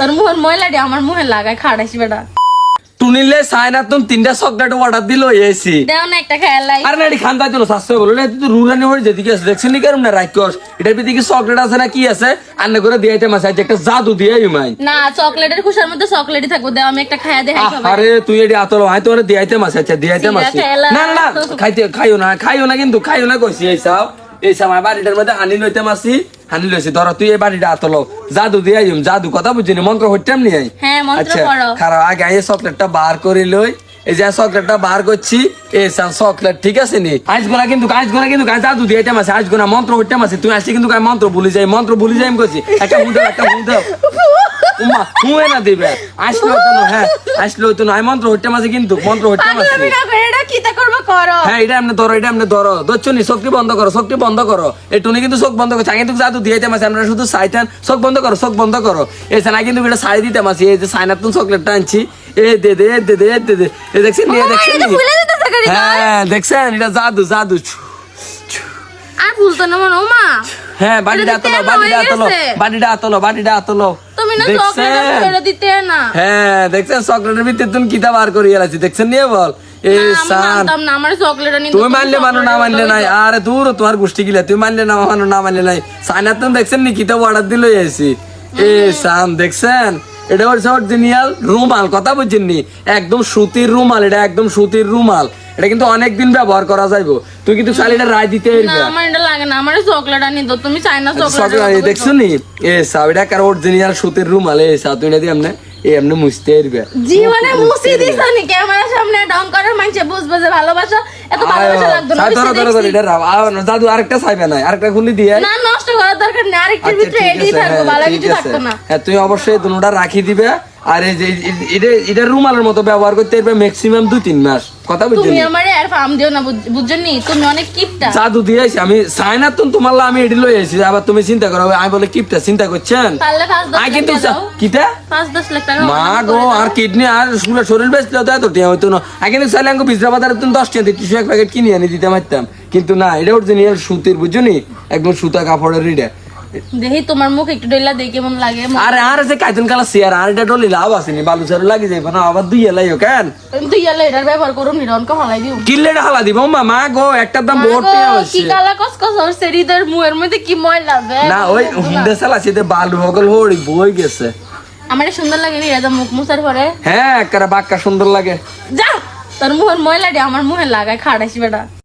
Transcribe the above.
তোর মুহের ময়লাটি আমার মুহে লাগায় খাড়াইছি বেটা টুনিলে সাইনা তুমি 3টা চকলেট অর্ডার দিল এসি দেও না একটা খেলাই আরে না এটি খান্দাই তো শাস্ত্র বলো না তুই রুরানি হয়ে যেদিকে আছে দেখছেন নি কেরম না রাক্ষস এটার ভিতরে কি চকলেট আছে না কি আছে আন্না করে দিয়াইতে মাছ আজ একটা জাদু দিয়ে মাই না চকলেটের খুশার মধ্যে চকলেটই থাকবো দেও আমি একটা খাইয়া দেখাই সবাই আরে তুই এটি আতলো আই তোরে দিয়াইতে মাছ আচ্ছা দিয়াইতে মাছ না না খাইও না কিন্তু খাইও না কইছি এই সময় বাড়িটার মধ্যে হানি লইতে মাছি হানি লইছি ধর তুই এই বাড়িটা আতলো জাদু দিয়ে জাদু কথা বুঝিনি মন্ত্র হইতাম নি হ্যাঁ মন্ত্র পড়ো খারাপ আগে এই চকলেটটা বার করি লই এই যে চকলেটটা বার করছি এই চকলেট ঠিক আছে নি আজ গোনা কিন্তু জাদু দিয়ে এটা মাছে আজ গোনা মন্ত্র হইতাম আছে তুই আসছি কিন্তু মন্ত্র ভুলি যাই আমি কইছি একটা হুদাও উম্মা হুয়ে না দিবে আসলো তো না মন্ত্র হইতাম আছে কিন্তু মন্ত্র হইতাম আছে এটা কিটা করব করো হ্যাঁ এটা এমনি ধরো দচ্ছনি চোখটি বন্ধ করো এটুনি কিন্তু চোখ বন্ধ করছে কিন্তু জাদু দিয়েতে মাছে আমরা শুধু চাইতেন চোখ বন্ধ করো এই না কিন্তু এটা ছাড়ি দিতে মাছি এই যে সাইনার তুমি চকলেটটা আনছি এ দে দেখছেন হ্যাঁ দেখছেন এটা জাদু আর ভুলতো না মনে মা হ্যাঁ বাড়িটা আতলো তুমি না চকলেট ফেলে দিতে না হ্যাঁ দেখছেন চকলেটের ভিতরে তুমি কিতা বার করে গেলাছি দেখছেন নিয়ে বল তুমি মানলে মানো না মানলে নাই আরে দূর তোমার গোষ্ঠী গিলা তুমি মানলে না মানো না মানলে নাই সাইনার তুমি দেখছেন নি কিতা অর্ডার দিল এসি সাম দেখছেন এটা হচ্ছে অরিজিনাল রুমাল কথা বুঝছেন নি একদম সুতির রুমাল এটা কিন্তু অনেকদিন ব্যবহার করা যাইবো তুই কিন্তু শালিটা রায় দিতে আমার এটা লাগে না আমার চকলেট আনি দাও তুমি চাইনা চকলেট দেখছো নি এটা কার অরিজিনাল সুতির রুমাল তুই না দিয়ে এমনি মুছতে পারবে জীবনে মুছি দিছনি ক্যামেরার সামনে ঢং করে মানছে বুঝবে যে ভালোবাসা এত ভালোবাসা লাগতো না ধরো এটা দাদু আরেকটা চাইবে না আরেকটা খুলি দিয়ে না নষ্ট করার দরকার নেই আরেকটার ভিতরে এডি থাকবে ভালো কিছু থাকতো না হ্যাঁ তুই অবশ্যই দুটোটা রাখি দিবে আর এই যে এটা রুমালের মতো ব্যবহার করতে পারবে ম্যাক্সিমাম 2-3 মাস কথা বুঝছেন তুমি আমারে আর ফার্ম দিও না বুঝছনি তুমি অনেক কিপটা জাদু দিয়েছি আমি সাইনা তোমার আমি এডি লই আইছি আবার তুমি চিন্তা করো আমি বলে কিপটা চিন্তা করছেন পারলে 5-10 কিন্তু কিটা 5-10 লাখ টাকা মা গো আর কিডনি আর শরীর বেচলে তো এত টিয়া হইতো না আগে কিন্তু চাইলে আমি বিজরা বাজারে তুমি 10 টাকা টিস্যু এক প্যাকেট কিনে এনে দিতে পারতাম কিন্তু না এটা অরিজিনাল সুতির বুঝছনি একদম সুতা কাপড়ের রিডা দেখি তোমার মুখ একটু ডইলা দেখে কেমন লাগে আরে যে কাইতুন কালা চেয়ার আর এটা ডলি লাভ আসেনি বালু চেয়ার লাগি যাইব না আবার দুই এলাইও কেন তুই এলে এটার ব্যবহার করুম নি রনকা ফালাই দিও কিল্লেটা হালা দিব মা গো একটা দাম বহুত টাকা হইছে কি কালা কসকস ওর শরীরের মুয়ের মধ্যে কি ময়লা বে না ওই হুন্ডা চালাছিতে বালু হগল হড়ি বই গেছে আমার সুন্দর লাগে নি রাজা মুখ মুছার পরে হ্যাঁ একটা বাক্কা সুন্দর লাগে যা তোর মুহের ময়লাটি আমার মুহে লাগায় খাড়াইছি বেটা